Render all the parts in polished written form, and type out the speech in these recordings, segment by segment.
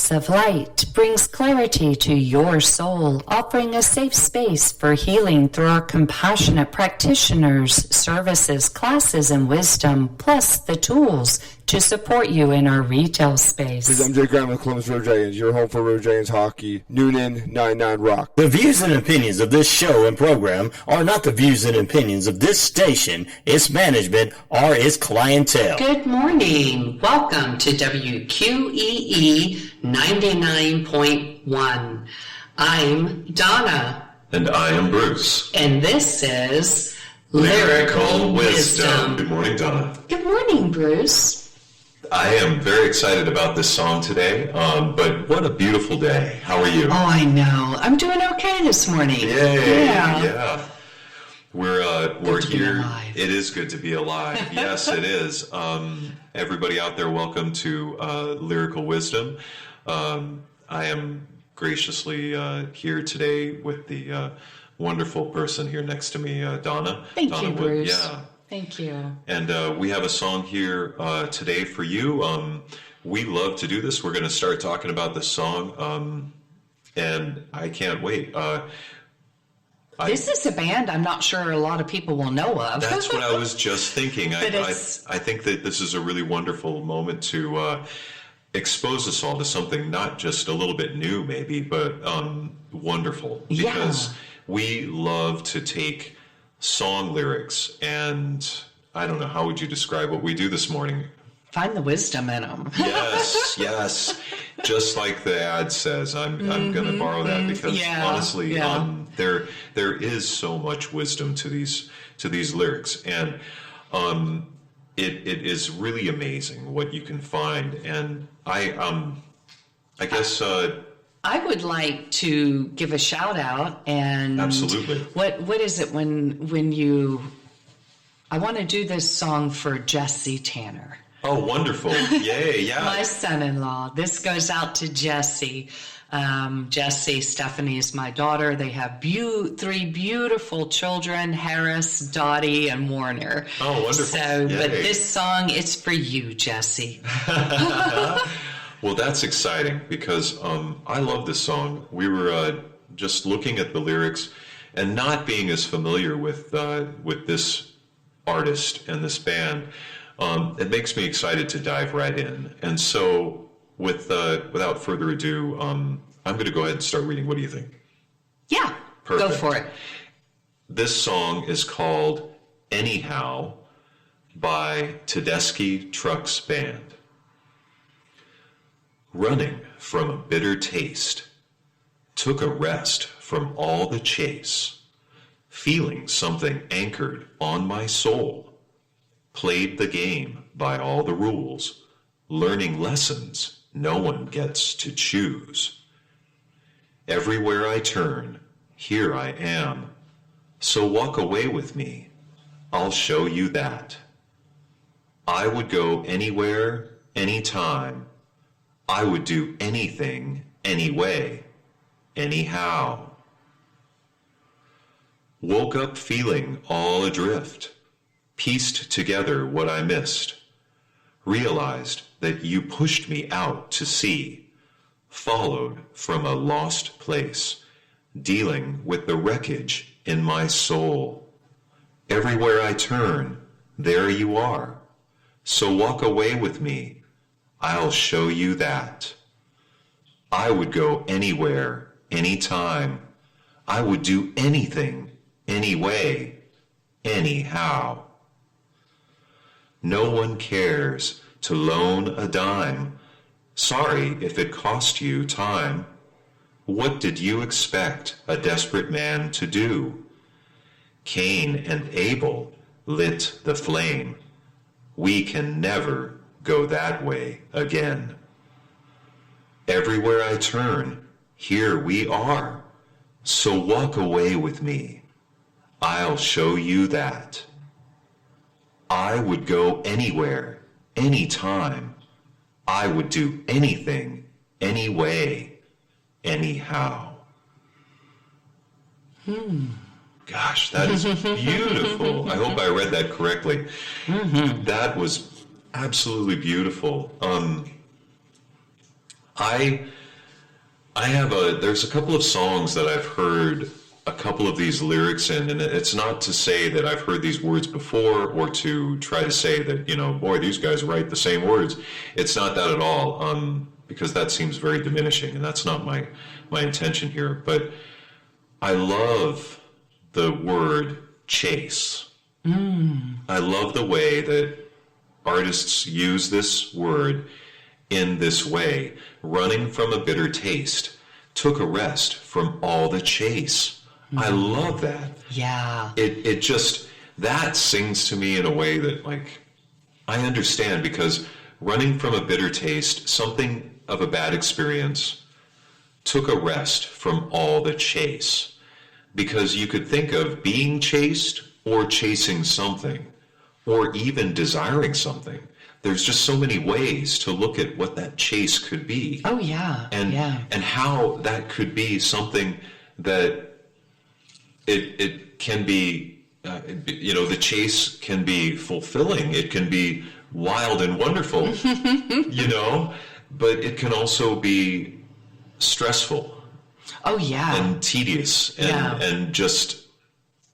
Voice of Light brings clarity to your soul, offering a safe space for healing through our compassionate practitioners, services, classes, and wisdom, plus the tools to support you in our retail space. I'm Jay Graham with Columbus River Dragons, your home for River Dragons hockey, Newnan 99 Rock. The views and opinions of this show and program are not the views and opinions of this station, its management, or its clientele. Good morning. Welcome to WQEE 99.1. I'm Donna. And I am Bruce. And this is Lyrical Wisdom. Good morning, Donna. Good morning, Bruce. I am very excited about this song today, but what a beautiful day. How are you? Oh, I know. I'm doing okay this morning. Yay! Yeah. We're here. Alive. It is good to be alive. Yes, it is. Everybody out there, welcome to Lyrical Wisdom. I am graciously here today with the wonderful person here next to me, Donna. Thank Donna you, Wood. Bruce. Yeah. Thank you. And we have a song here today for you. We love to do this. We're going to start talking about this song, and I can't wait. This is a band I'm not sure a lot of people will know of. That's what I was just thinking. I think that this is a really wonderful moment to expose us all to something not just a little bit new, maybe, but wonderful. Because we love to take song lyrics, and I don't know, how would you describe what we do this morning? Find the wisdom in them. Yes. Just like the ad says, I'm going to borrow that because honestly, there is so much wisdom to these lyrics, and it is really amazing what you can find. And I guess. I would like to give a shout out, and absolutely. What is it when you? I want to do this song for Jesse Tanner. Oh, wonderful! Yay! Yeah. My son-in-law. This goes out to Jesse. Jesse, Stephanie is my daughter. They have three beautiful children: Harris, Dottie, and Warner. Oh, wonderful! So, but this song, it's for you, Jesse. Well, that's exciting because I love this song. We were just looking at the lyrics and not being as familiar with this artist and this band. It makes me excited to dive right in. And so, without further ado, I'm going to go ahead and start reading. What do you think? Yeah, perfect. Go for it. This song is called "Anyhow" by Tedeschi Trucks Band. Running from a bitter taste, took a rest from all the chase, feeling something anchored on my soul, played the game by all the rules, learning lessons no one gets to choose. Everywhere I turn, here I am, so walk away with me, I'll show you that. I would go anywhere, anytime, I would do anything, anyway, anyhow. Woke up feeling all adrift, pieced together what I missed, realized that you pushed me out to sea, followed from a lost place, dealing with the wreckage in my soul. Everywhere I turn, there you are, so walk away with me, I'll show you that. I would go anywhere, anytime. I would do anything, anyway, anyhow. No one cares to loan a dime. Sorry if it cost you time. What did you expect a desperate man to do? Cain and Abel lit the flame. We can never go that way again. Everywhere I turn, here we are. So walk away with me. I'll show you that. I would go anywhere, anytime. I would do anything, anyway, anyhow. Gosh, that is beautiful. I hope I read that correctly. That was absolutely beautiful. There's a couple of songs that I've heard a couple of these lyrics in, and it's not to say that I've heard these words before or to try to say that, boy, these guys write the same words. It's not that at all, because that seems very diminishing, and that's not my intention here. But I love the word chase. I love the way that artists use this word in this way. Running from a bitter taste, took a rest from all the chase. I love that. Yeah. It just, that sings to me in a way that, like, I understand, because running from a bitter taste, something of a bad experience, took a rest from all the chase. Because you could think of being chased or chasing something or even desiring something. There's just so many ways to look at what that chase could be. Oh, yeah. And how that could be something that it can be, the chase can be fulfilling. It can be wild and wonderful, but it can also be stressful. Oh, yeah. And tedious and just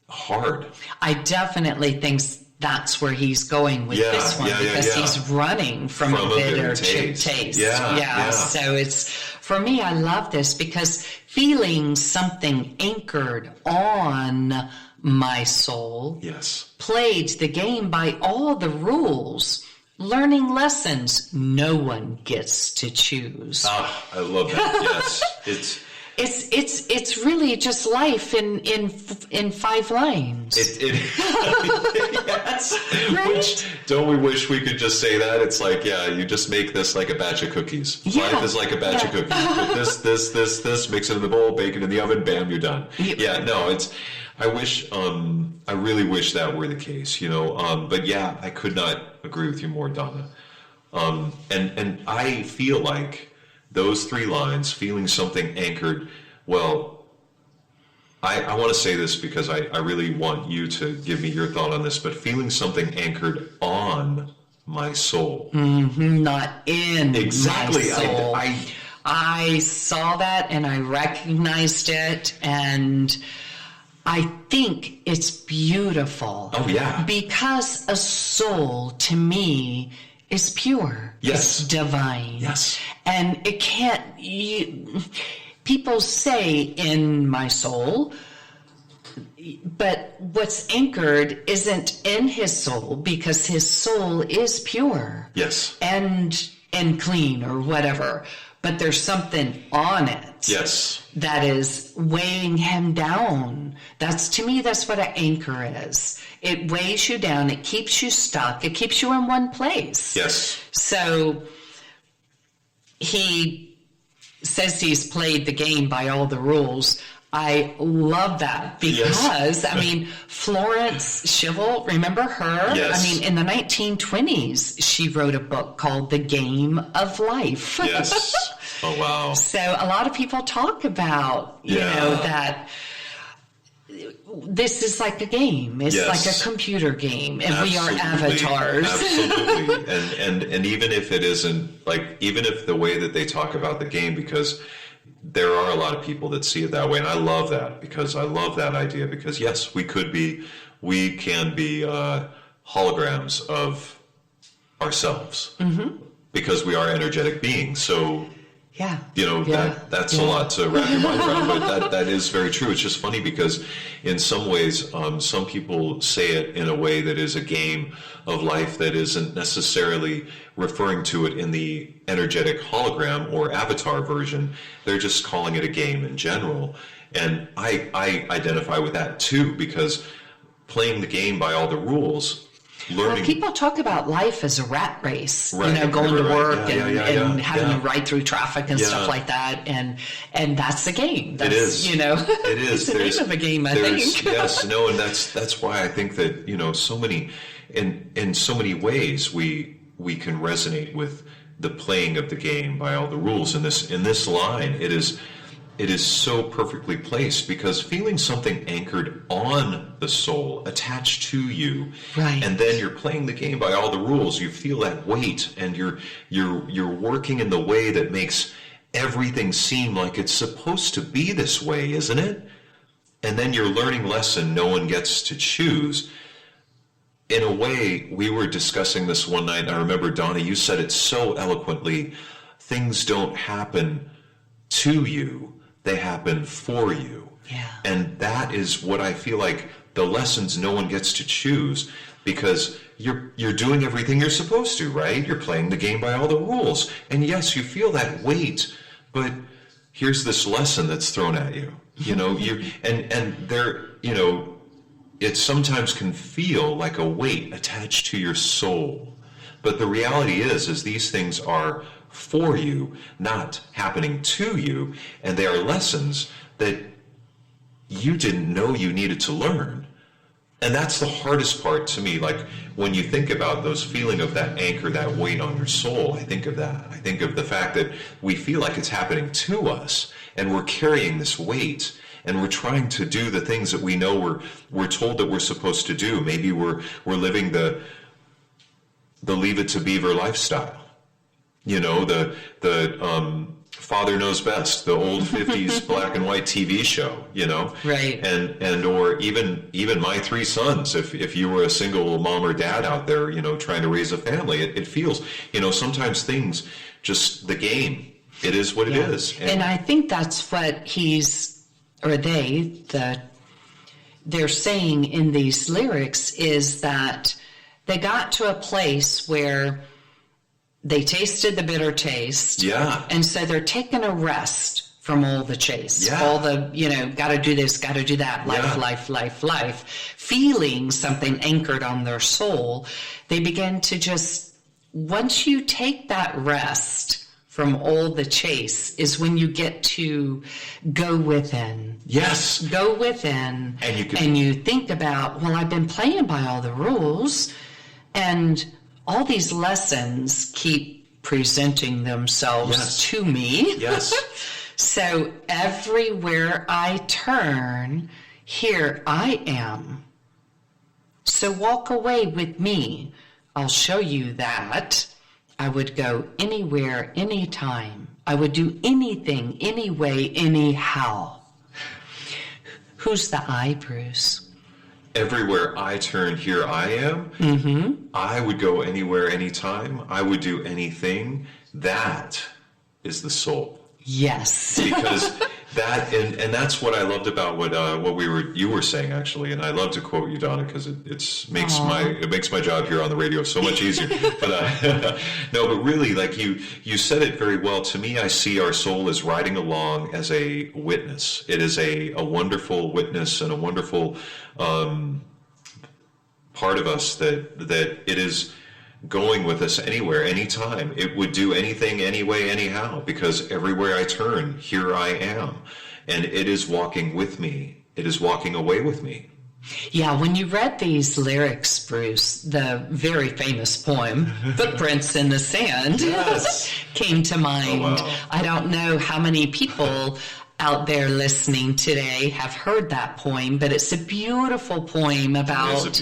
hard. I definitely think that's where he's going with this one, because he's running from a bitter taste. Yeah. So it's, for me, I love this because feeling something anchored on my soul, played the game by all the rules, learning lessons no one gets to choose. Ah, I love that. Yes. It's really just life in 5 lines. Yes. Right? Which, don't we wish we could just say that? It's like, you just make this like a batch of cookies. Yeah. Life is like a batch of cookies. Put this, mix it in the bowl, bake it in the oven, bam, you're done. I really wish that were the case, but I could not agree with you more, Donna. And I feel like those 3 lines, feeling something anchored, well, I want to say this because I really want you to give me your thought on this, but feeling something anchored on my soul. Not in exactly. my soul. I saw that and I recognized it, and I think it's beautiful. Oh, yeah. Because a soul, to me, is pure. Yes. It's divine. Yes. And it can't, people say in my soul, but what's anchored isn't in his soul, because his soul is pure. Yes. And clean or whatever. But there's something on it. Yes. That is weighing him down. To me, that's what an anchor is. It weighs you down. It keeps you stuck. It keeps you in one place. Yes. So he says he's played the game by all the rules. I love that because, Florence Schivel, remember her? Yes. In the 1920s, she wrote a book called The Game of Life. Yes. Oh, wow. So a lot of people talk about, that this is like a game. It's like a computer game, and we are avatars. Absolutely. And even if it isn't, even if the way that they talk about the game, because there are a lot of people that see it that way, and I love that, because I love that idea, because yes, we can be holograms of ourselves, because we are energetic beings. So that's a lot to wrap your mind around, but that is very true. It's just funny because in some ways, some people say it in a way that is a game of life that isn't necessarily referring to it in the energetic hologram or avatar version. They're just calling it a game in general. And I identify with that too, because playing the game by all the rules, learning. Well, people talk about life as a rat race, right, going to work and having to ride through traffic and stuff like that, and that's the game. It is. It is. It's the name of a game, I think. Yes, no, and that's why I think that so many, in so many ways, we can resonate with the playing of the game by all the rules. In this line, it is so perfectly placed, because feeling something anchored on the soul, attached to you, right, and then you're playing the game by all the rules. You feel that weight, and you're working in the way that makes everything seem like it's supposed to be this way, isn't it? And then your learning lesson, no one gets to choose. In a way, we were discussing this one night, and I remember, Donna, you said it so eloquently. Things don't happen to you, they happen for you. Yeah. And that is what I feel like, the lessons no one gets to choose, because you're doing everything you're supposed to, right? You're playing the game by all the rules. And yes, you feel that weight, but here's this lesson that's thrown at you. You know, and there, you know, it sometimes can feel like a weight attached to your soul. But the reality is these things are for you, not happening to you, and they are lessons that you didn't know you needed to learn. And that's the hardest part to me. Like, when you think about those feeling of that anchor, that weight on your soul, I think of that. I think of the fact that we feel like it's happening to us, and we're carrying this weight, and we're trying to do the things that we know we're told that we're supposed to do. Maybe we're living the Leave It to Beaver lifestyle. You know, the Father Knows Best, the old 50s black and white TV show, you know? Right. And or even My Three Sons, if you were a single mom or dad out there, you know, trying to raise a family, it feels, you know, sometimes things, just the game, it is what it is. And I think that's what they're saying in these lyrics, is that they got to a place where they tasted the bitter taste. Yeah. And so they're taking a rest from all the chase. Yeah. All the, you know, got to do this, got to do that, life. Feeling something anchored on their soul. They begin to just, once you take that rest from all the chase, is when you get to go within. Yes. Go within. And you think about, well, I've been playing by all the rules, and all these lessons keep presenting themselves to me. Yes. So everywhere I turn, here I am. So walk away with me. I'll show you that. I would go anywhere, anytime. I would do anything, anyway, anyhow. Who's the I, Bruce? Everywhere I turn, here I am. Mm-hmm. I would go anywhere, anytime. I would do anything. That is the soul. Yes. Because that, and that's what I loved about what you were saying, actually. And I love to quote you, Donna, because it makes my job here on the radio so much easier. But no, but really, like you said it very well. To me, I see our soul as riding along as a witness. It is a wonderful witness and a wonderful part of us that it is going with us anywhere, anytime. It would do anything, anyway, anyhow, because everywhere I turn, here I am. And it is walking with me. It is walking away with me. Yeah, when you read these lyrics, Bruce, the very famous poem, Footprints in the Sand, came to mind. Oh, wow. I don't know how many people out there listening today have heard that poem, but it's a beautiful poem about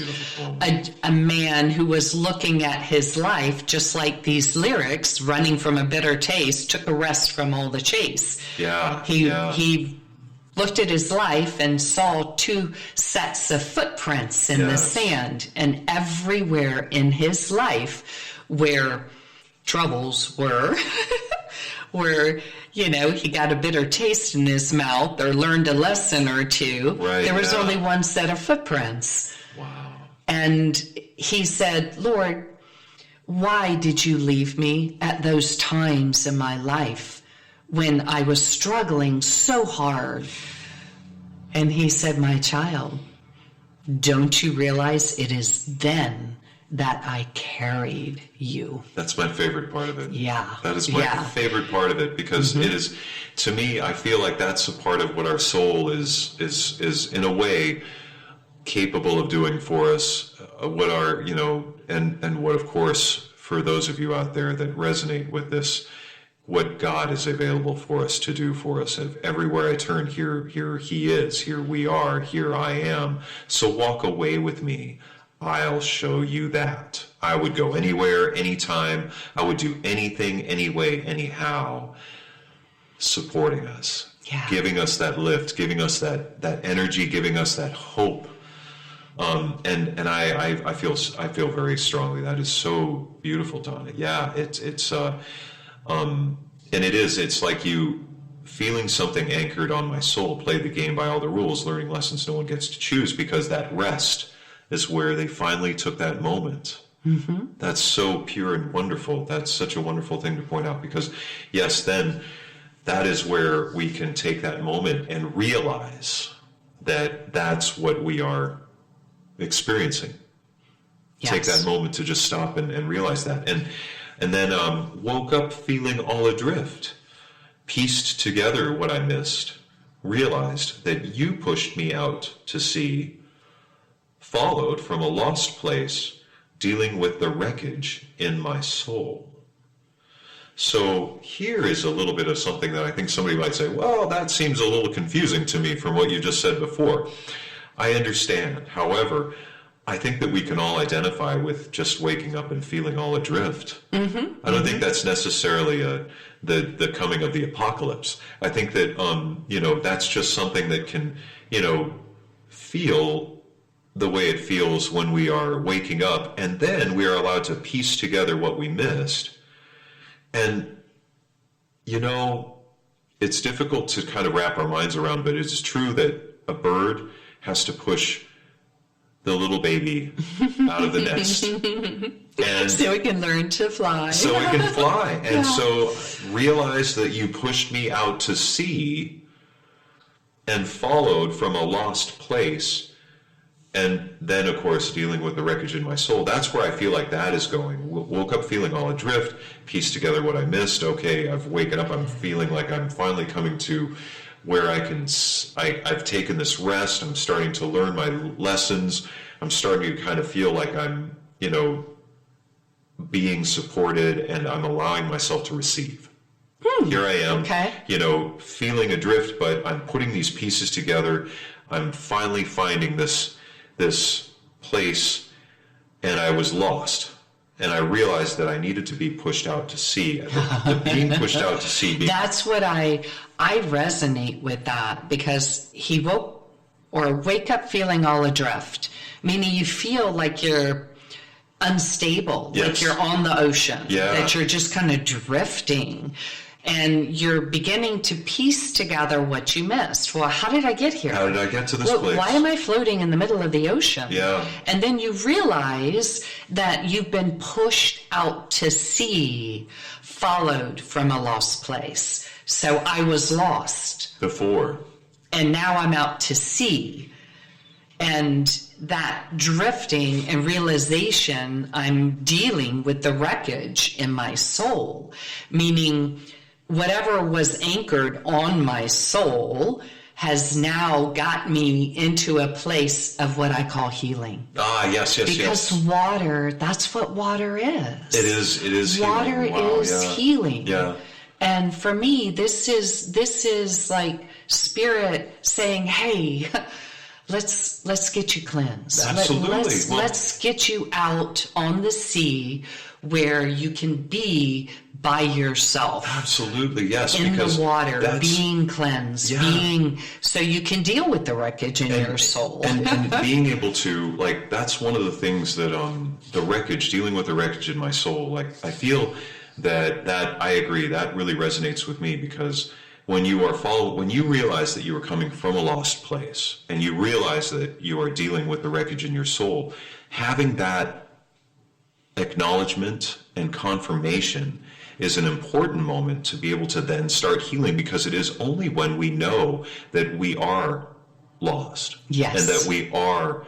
a man who was looking at his life just like these lyrics, running from a bitter taste, took a rest from all the chase. He looked at his life and saw two sets of footprints in the sand, and everywhere in his life where troubles were, where, you know, he got a bitter taste in his mouth or learned a lesson or two, there was only one set of footprints. Wow. And he said, Lord, why did you leave me at those times in my life when I was struggling so hard? And he said, my child, don't you realize it is then that I carried you? That's my favorite part of it. Yeah. That is my favorite part of it, because it is, to me, I feel like that's a part of what our soul is in a way capable of doing for us, what our, you know, and what, of course, for those of you out there that resonate with this, what God is available for us to do for us. And everywhere I turn, here he is, here we are, here I am. So walk away with me. I'll show you that. I would go anywhere, anytime. I would do anything, anyway, anyhow. supporting us, Yeah. giving us that lift, giving us that energy, giving us that hope. And I feel very strongly that is so beautiful, Donna. Yeah, it's like you feeling something anchored on my soul. Play the game by all the rules, learning lessons no one gets to choose, because that rest is where they finally took that moment. Mm-hmm. That's so pure and wonderful. That's such a wonderful thing to point out, because yes, then that is where we can take that moment and realize that that's what we are experiencing. Yes. Take that moment to just stop and realize that. And then woke up feeling all adrift, pieced together what I missed, realized that you pushed me out to sea, followed from a lost place, dealing with the wreckage in my soul. So here is a little bit of something that I think somebody might say, well, that seems a little confusing to me from what you just said before. I understand. However, I think that we can all identify with just waking up and feeling all adrift. Mm-hmm. I don't think that's necessarily the coming of the apocalypse. I think that, that's just something that can, feel the way it feels when we are waking up, and then we are allowed to piece together what we missed. And, it's difficult to kind of wrap our minds around, but it's true that a bird has to push the little baby out of the nest. And so we can learn to fly. So we can fly. And so realize that you pushed me out to sea and followed from a lost place. And then, of course, dealing with the wreckage in my soul. That's where I feel like that is going. Woke up feeling all adrift, pieced together what I missed. Okay, I've waken up. I'm feeling like I'm finally coming to where I've taken this rest. I'm starting to learn my lessons. I'm starting to kind of feel like I'm, being supported, and I'm allowing myself to receive. Here I am, feeling adrift, but I'm putting these pieces together. I'm finally finding this place, and I was lost. And I realized that I needed to be pushed out to sea. The being pushed out to sea. That's what I resonate with that, because he wake up feeling all adrift, meaning you feel like you're unstable, like you're on the ocean, that you're just kind of drifting. And you're beginning to piece together what you missed. Well, how did I get here? How did I get to this place? Why am I floating in the middle of the ocean? Yeah. And then you realize that you've been pushed out to sea, followed from a lost place. So I was lost before. And now I'm out to sea. And that drifting and realization, I'm dealing with the wreckage in my soul, meaning whatever was anchored on my soul has now got me into a place of what I call healing. Yes. Because water, that's what water is. It is water healing. Wow, is healing. Yeah. And for me, this is like spirit saying, hey, let's get you cleansed. Absolutely. Let's get you out on the sea where you can be by yourself. Absolutely, yes. In the water, being cleansed, so you can deal with the wreckage in your soul. and being able to, that's one of the things that the wreckage, dealing with the wreckage in my soul, I feel that I agree, that really resonates with me, because when you realize that you are coming from a lost place, and you realize that you are dealing with the wreckage in your soul, having that acknowledgement and confirmation is an important moment to be able to then start healing, because it is only when we know that we are lost, and that we are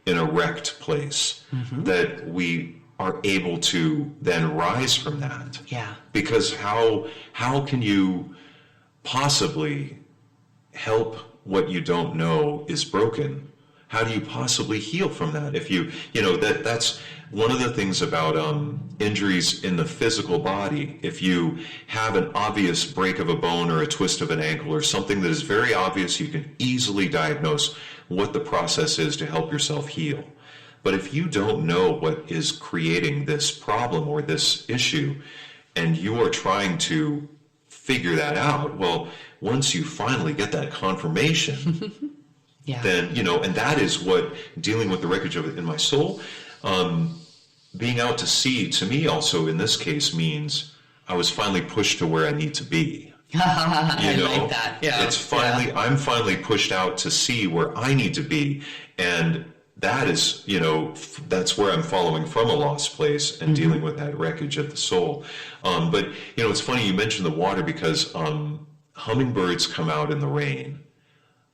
in a wrecked place, that we are able to then rise from that. Yeah. Because how can you possibly help what you don't know is broken? How do you possibly heal from that? If that's one of the things about injuries in the physical body. If you have an obvious break of a bone or a twist of an ankle or something that is very obvious, you can easily diagnose what the process is to help yourself heal. But if you don't know what is creating this problem or this issue, and you are trying to figure that out. Well, once you finally get that confirmation, then, you know, and that is what dealing with the wreckage of it in my soul, being out to sea, to me also in this case means I was finally pushed to where I need to be. I like that. Yeah. It's finally, I'm finally pushed out to see where I need to be. And that is, you know, that's where I'm following from a lost place and dealing with that wreckage of the soul. But, you know, it's funny you mentioned the water because hummingbirds come out in the rain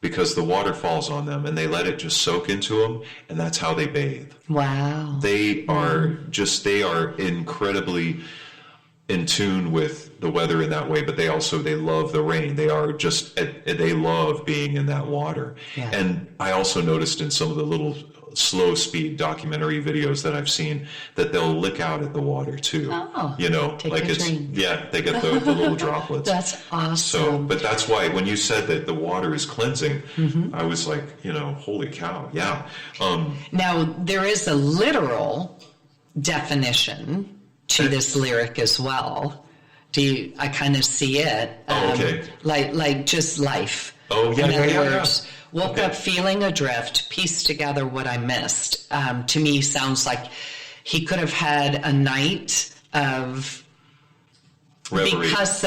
because the water falls on them and they let it just soak into them, and that's how they bathe. Wow. They are they are incredibly in tune with the weather in that way, but they love the rain. They are just, they love being in that water. Yeah. And I also noticed in some of the little slow speed documentary videos that I've seen that they'll lick out at the water too. Oh, you know, take like a it's, drink. yeah, they get the little droplets. That's awesome. So, but that's why when you said that the water is cleansing, I was like, you know, holy cow. Yeah. Now, there is a literal definition to this lyric as well. I kind of see it. Okay. Like just life. Oh, yeah, In other yeah. words, woke up feeling adrift, pieced together what I missed. To me, sounds like he could have had a night of Reverie. because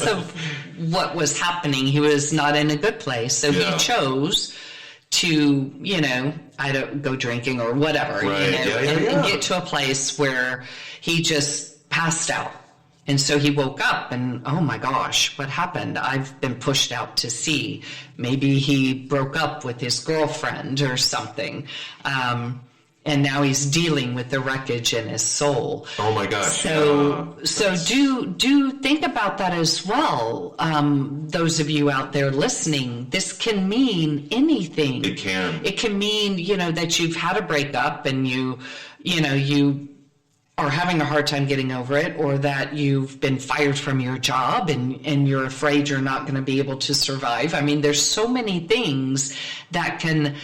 of what was happening. He was not in a good place, so he chose to, you know, I don't go drinking or whatever, Right. you know, Yeah. and get to a place where he just passed out. And so he woke up and, oh my gosh, what happened? I've been pushed out to sea. Maybe he broke up with his girlfriend or something. And now he's dealing with the wreckage in his soul. Oh my gosh. So do think about that as well. Those of you out there listening, this can mean anything. It can. It can mean, you know, that you've had a breakup and you are having a hard time getting over it, or that you've been fired from your job and you're afraid you're not going to be able to survive. I mean, there's so many things that can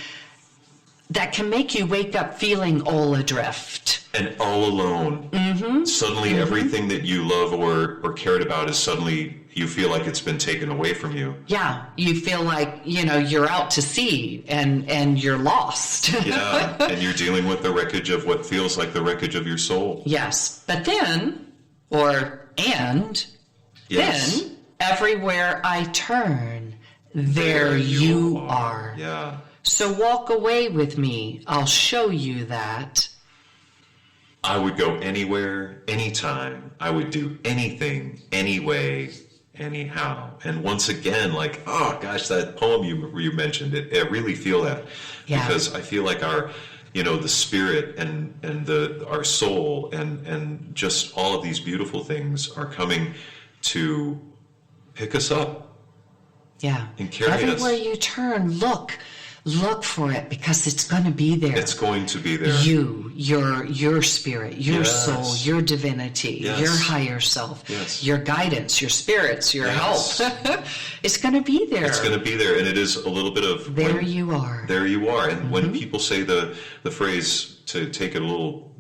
make you wake up feeling all adrift. And all alone. Suddenly everything that you love or cared about is suddenly, you feel like it's been taken away from you. Yeah, you feel like, you know, you're out to sea and you're lost. Yeah, and you're dealing with the wreckage of what feels like the wreckage of your soul. Yes, but then, Yes. then, everywhere I turn, there you are. Yeah. So walk away with me. I'll show you that. I would go anywhere, anytime. I would do anything, anyway, anyhow. And once again, like, oh gosh, that poem you mentioned, I really feel that. Yeah. Because I feel like our, you know, the spirit and our soul and just all of these beautiful things are coming to pick us up. Yeah. And carry us. Everywhere you turn, look for it, because it's going to be there. It's going to be there. Your spirit, your Yes. soul, your divinity, Yes. your higher self, Yes. your guidance, your spirits, your Yes. help. It's going to be there. It's going to be there, and it is a little bit of There you are. There you are. And when people say the phrase, to take it a little,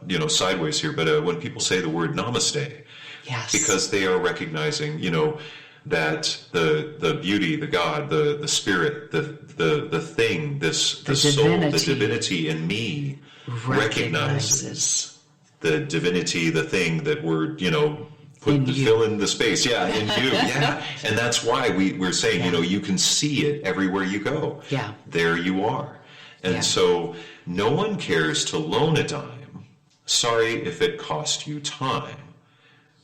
you know, sideways here, but when people say the word namaste, Yes. because they are recognizing, you know, that the beauty, the God, the spirit, the thing, the soul, the divinity in me recognizes the divinity, the thing that we're, you know, fill in the space. Yeah, in you. Yeah. And that's why we're saying, you know, you can see it everywhere you go. Yeah. There you are. And so no one cares to loan a dime. Sorry if it cost you time.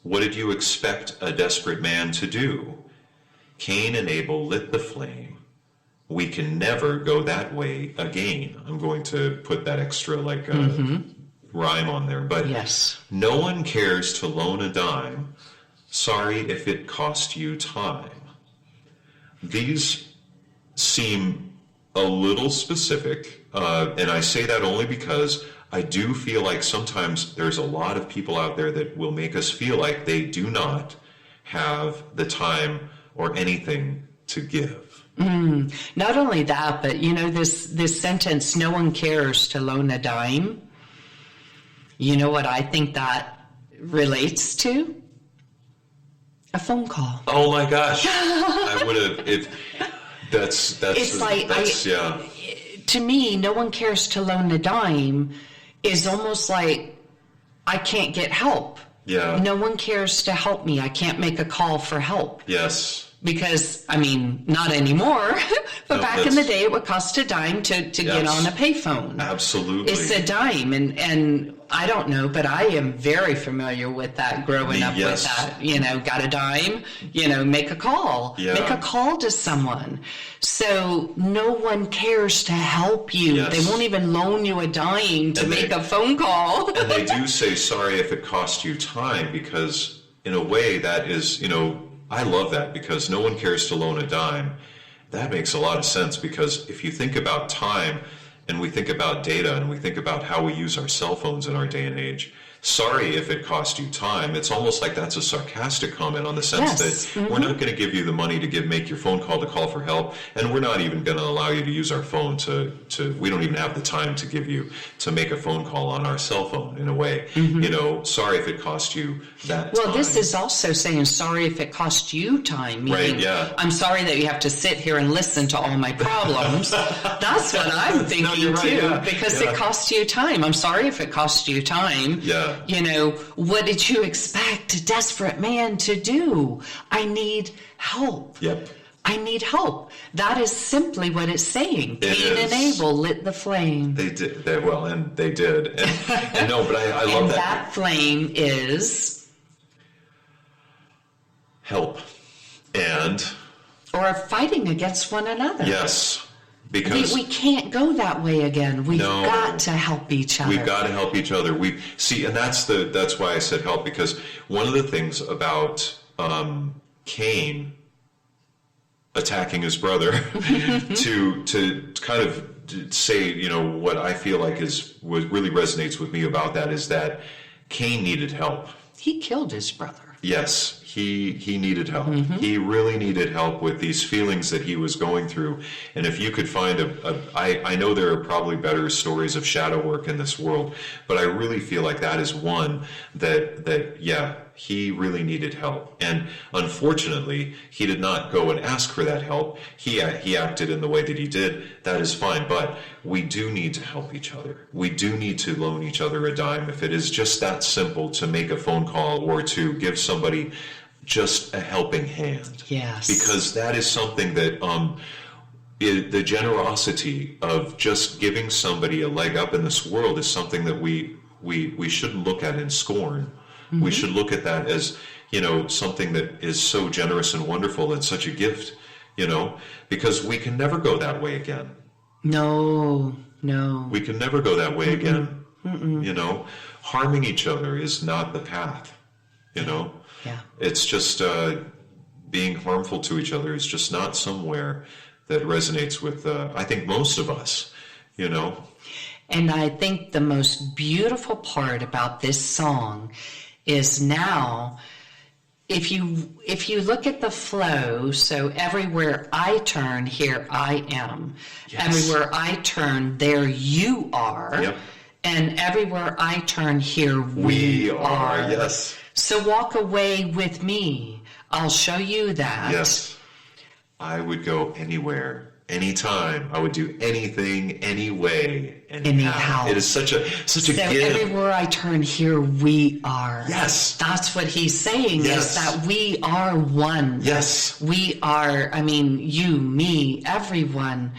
What did you expect a desperate man to do? Cain and Abel lit the flame. We can never go that way again. I'm going to put that extra rhyme on there. But no one cares to loan a dime. Sorry if it cost you time. These seem a little specific, and I say that only because I do feel like sometimes there's a lot of people out there that will make us feel like they do not have the time or anything to give. Not only that, but you know, this sentence, no one cares to loan a dime. You know what I think that relates to? A phone call. Oh my gosh. I would have, yeah. To me, no one cares to loan a dime is almost like I can't get help. Yeah. No one cares to help me. I can't make a call for help. Yes. Because, I mean, not anymore, but No, back in the day, it would cost a dime to get on a payphone. Absolutely. It's a dime, and I don't know, but I am very familiar with that, growing up with that. You know, got a dime, make a call. Yeah. Make a call to someone. So no one cares to help you. Yes. They won't even loan you a dime to make a phone call. And they do say sorry if it costs you time, because in a way that is, I love that, because no one cares to loan a dime. That makes a lot of sense, because if you think about time and we think about data and we think about how we use our cell phones in our day and age, sorry if it cost you time. It's almost like that's a sarcastic comment, on the sense that we're not going to give you the money to make your phone call to call for help, and we're not even going to allow you to use our phone we don't even have the time to give you to make a phone call on our cell phone, in a way. Sorry if it cost you that time. Well, this is also saying sorry if it cost you time. Meaning, right, yeah. I'm sorry that you have to sit here and listen to all my problems. That's what I'm thinking you're right, too, yeah, because yeah. it costs you time. I'm sorry if it cost you time. Yeah. What did you expect a desperate man to do? I need help. Yep. I need help. That is simply what it's saying. Cain and Abel lit the flame. They did. And they did. And no, but I love and that. that flame is help. And or fighting against one another. yes. Because we can't go that way again. We've got to help each other. We've got to help each other. And that's why I said help, because one of the things about Cain attacking his brother to kind of say, what I feel like what really resonates with me about that is that Cain needed help. He killed his brother. Yes, he needed help. He really needed help with these feelings that he was going through. And if you could find I know there are probably better stories of shadow work in this world, but I really feel like that is one that he really needed help. And unfortunately, he did not go and ask for that help. He acted in the way that he did. That is fine, but we do need to help each other. We do need to loan each other a dime, if it is just that simple, to make a phone call or to give somebody just a helping hand. Yes. Because that is something that the generosity of just giving somebody a leg up in this world is something that we shouldn't look at in scorn. We should look at that as, something that is so generous and wonderful and such a gift, because we can never go that way again. No. We can never go that way again. Harming each other is not the path, Yeah. It's just being harmful to each other is just not somewhere that resonates with, I think, most of us, And I think the most beautiful part about this song is now, if you look at the flow, so everywhere I turn, here I am. Yes. Everywhere I turn, there you are. Yep. And everywhere I turn, here we are. Yes. So walk away with me. I'll show you that. Yes. I would go anywhere, anytime. I would do anything, anyway, anyhow. It is such a gift. Everywhere I turn, here we are. Yes. That's what he's saying, is that we are one. Yes. We are, you, me, everyone.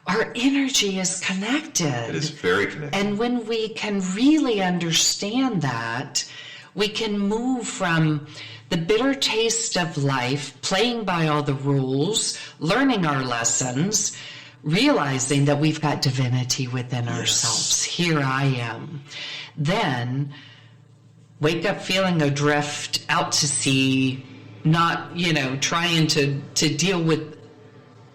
Our energy is connected. It is very connected. And when we can really understand that, we can move from the bitter taste of life, playing by all the rules, learning our lessons, realizing that we've got divinity within ourselves. Here I am. Then wake up feeling adrift, out to sea, not, trying to deal with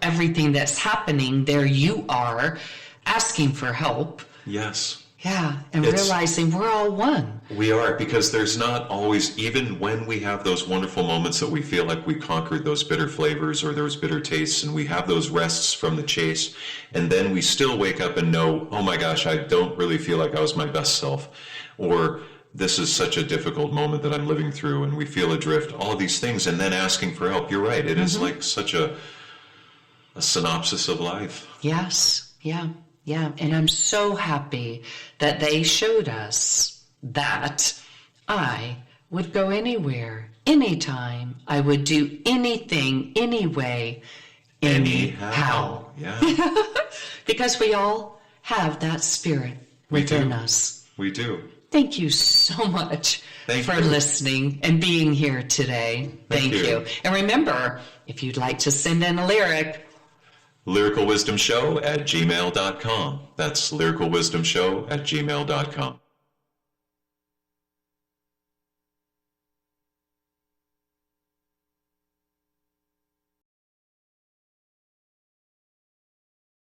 everything that's happening. There you are, asking for help. Yes. Yeah, and realizing we're all one. We are, because there's not always, even when we have those wonderful moments that we feel like we conquered those bitter flavors or those bitter tastes, and we have those rests from the chase, and then we still wake up and know, oh my gosh, I don't really feel like I was my best self. Or this is such a difficult moment that I'm living through, and we feel adrift, all of these things, and then asking for help. You're right. It is like such a synopsis of life. Yes. Yeah. Yeah. And I'm so happy that they showed us that I would go anywhere, anytime. I would do anything, anyway, anyhow. Yeah. Because we all have that spirit within us. We do. Thank you so much for you. listening and being here today. Thank you. And remember, if you'd like to send in a lyric, lyricalwisdomshow@gmail.com. That's lyricalwisdomshow@gmail.com.